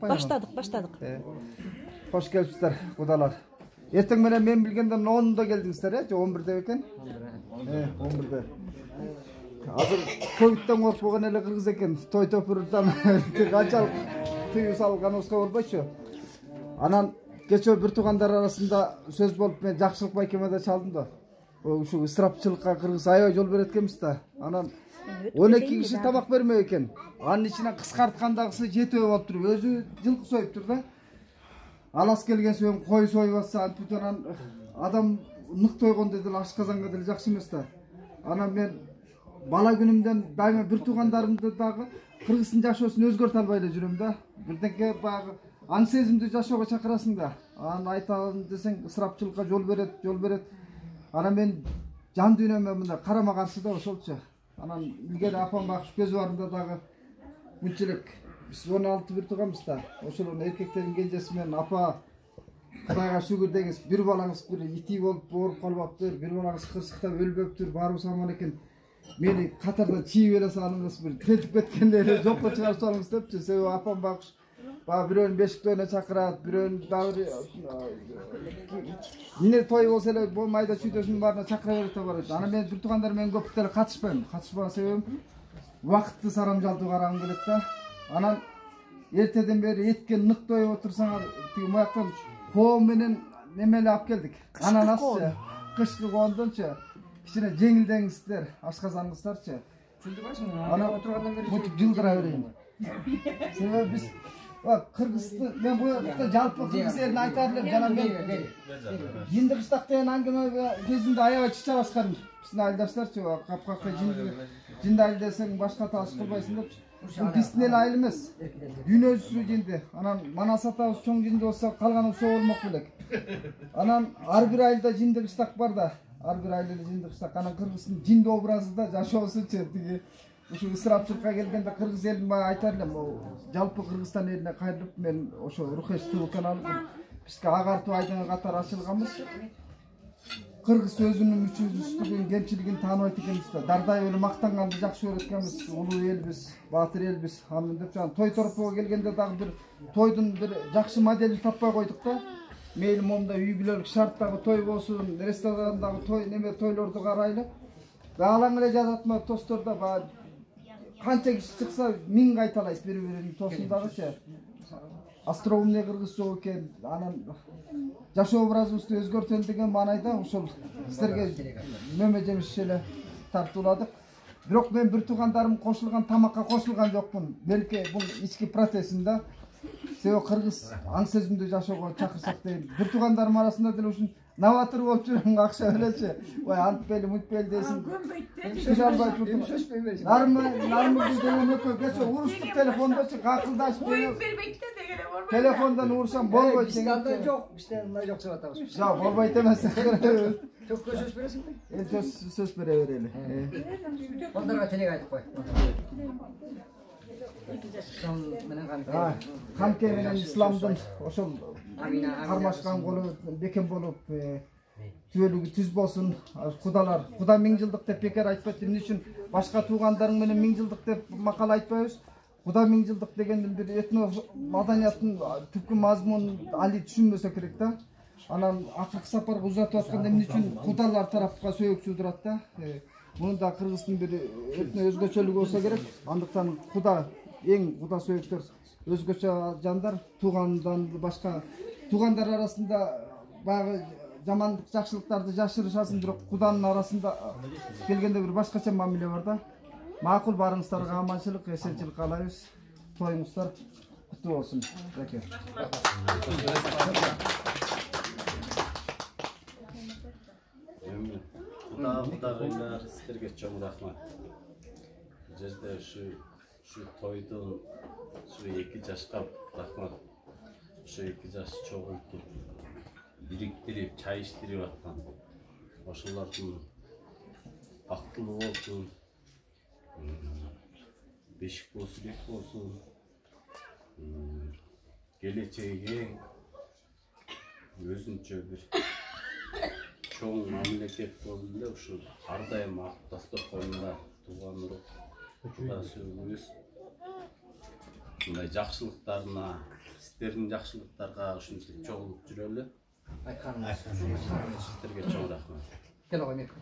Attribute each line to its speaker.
Speaker 1: Баштадык.
Speaker 2: Хош келипсиздер, кудаlar. Эртең менен мен билгенден 10-да келдиңиздер, же 11-де экен? 11-де. Азыр ковидтен коркпогон эле кыргыз экен. Той төпүрдөн канчалык тыюу салганыбызга болбойчу. Анан кечээ бир туугандар арасында сөз болуп, мен жакшылык байкемеде чалдым да. Ушу ысырапчылыкка кыргыз аябай жол берет экенбиз да. Анан 12 киши тамак бермек экен. Анын ичинен кыскарткандагысы 7 болуп туруп, өзү жылкы союп тур да. Алас келген сөйүн кой союп атса, антип анан адам нык тойгондо деле ашказанга деле жакшы эмес да. Анан мен бала күнүмдөн дайыма бир туугандарымды дагы кыргыздын жашоосун өзгөртө албай эле жүрөм да. Бирдеке баягы аң сезимди жашоого чакырасың да. Аны айталым десең ысырапчылыкка жол берет. Анан мен жан дүйнөмө мындай карама каршы да ошолчу. Анан илгери апам бакыш көз барында дагы мынчылык биз 16 бир тууганбыз да. Ошолордун эркектердин кенжеси менен апа Кудайга шүгүр деңиз, бир балаңыз бир ити болуп ооруп калбаптыр, бир балаңыз кырсыктап өлбөптүр, баарыбыз аман экен. Мени катардан чийип эле салыңыз, бир тентип кеткендерди жокко чыгарып салыңыз депчи. Себеби апам бакыш бирөөнү бешиктөөнө чакырат, бирөөнү дагы эмне той болсо эле майда чүйдөсүнүн баарына чакыра берет деп барат. Анан мен бир туугандар менен көп деле катышпайм. Катышпаган себебим убакытты сарамжалдуу карагым келет да. Анан эртеден бери эткен нык тоюп отурсаңар, тиги маяктан коом менен немеле алып келдик. Ананасчы, кышкы коондончу кичине жеңилдеңиздер, ашказаңыздарчы. Түшүндүрбөйсүңбү? Анан отургандан бери мынтип жылдыра берейин. Себеби биз кыргызды мен бу жерде жалпы кыргыз элине айтар элем, жана мен Жиндикыштак деген аңгеме кезинде аябай чыча баскан биздин айылдаштарчы, капкакта жинди айыл десең башка тааш кылбайсың депчи. Бул биздин эл айыл эмес, дүйнө жүзү жинди. Анан Манас атабыз чоң жинди болсо, калганы соо болмок белек. Анан ар бир айылда Жиндикыштак бар да, ар бир айылда Жиндикыштак. Анан кыргыздын жинди образында жашоосучу тиги ушу ысырапчылыкка келгенде кыргыз элин баа айтар элем, жалпы Кыргызстан элине кайрылып мен ошо Рухеш ТВ каналы бизге агартуу айдыны катары ачылганбыз. Кыргыз өзүнүн мүчөсүздүгүн, кемчилигин тааныбайт экенбиз да. Дардай эле мактанганды жакшы көрөт экенбиз. Улуу элбиз, баатыр элбиз. Анын деп жана той торпого келгенде дагы бир тойдун бир жакшы моделин таппай койдук да. Мейли момда үй бүлөлүк шарттагы той болсун, ресторандагы той, неме тойлорду карайлы. Алаң эле жазатма тостордо баа канча киши чыкса 1000 кайталайт бири-биринин тосундагычы. Остроумный кыргыз жок экен. Анан жашоо образыбызды өзгөртөлү деген маанайда ошол сиздерге мөмө жемиш эле тартууладык. Бирок мен бир туугандарым кошулган тамакка кошулган жокмун. Белки бул ички протестинде. Себеби кыргыз аң сезимдүү жашоого чакырсак дейм. Бир туугандарым арасында деле ушун новатор болуп жүрөм, акча белечи. Ой, антпели, мутпели десин. Сөз албай турдум. Нармы деген экөө кече уруштук телефондочу какылдашып. Оюн бербейт да дегеле болбойт. Телефондон урушсам болбойт. Бизде андай жок, бизде андай жок деп атабыз. Жок, болбойт эмес. Көпкө сөз бересиңби? Сөз бере берели. Ондарга телек айтып кой. Камке менен исламдын ошол кармашкан колу бекем болуп, түбөлүгү түз болсун. Кудалар, Куда 1000 жылдык деп бекер айтпайт. Эмне үчүн башка туугандарың менен 1000 жылдык деп макал айтпайбыз? Куда 1000 жылдык дегендин бир этно маданияттын түпкү мазмунун али түшүнбөсө керек да. Анан акыркы сапарга узатып атканда эмне үчүн кудалар тарапка сөйөк чуудурат да. Мунун да кыргыздын бир этно өзгөчөлүгү болсо керек. Андыктан Куда эң Куда сөйөктөр өзгөчө жандар, туугандан башка туугандар арасында баягы жамандык жакшылыктарды жашырышасың, бирок Куданын арасында келгенде бир башкача мамиле бар да. Макул, барыңыздарга аманчылык, эсенчилик каалайбыз. Тоюңуздар куттуу болсун. Рахмат.
Speaker 3: Кудагыйлар, сиздерге чоң рахмат. Жерде şu toydun şu 2 жашка рахмат. Şu 2 жаш чогултуп, бириктирип, чай иштирип аткан. Ошолордун бактылуу болсун. Бешик болсун, бек болсун. Келечеги өзүнчө бир чоң мамлекет болду эле ушу ар дайым ак дасторконунда тууган уруп Куда сөөгүбүз ушундай жакшылыктарына, сиздердин жакшылыктарга ушунчалык чогулуп жүрөлү.
Speaker 1: Айтканыңыз.
Speaker 3: Сиздерге чоң рахмат.
Speaker 1: Кел ага мекр.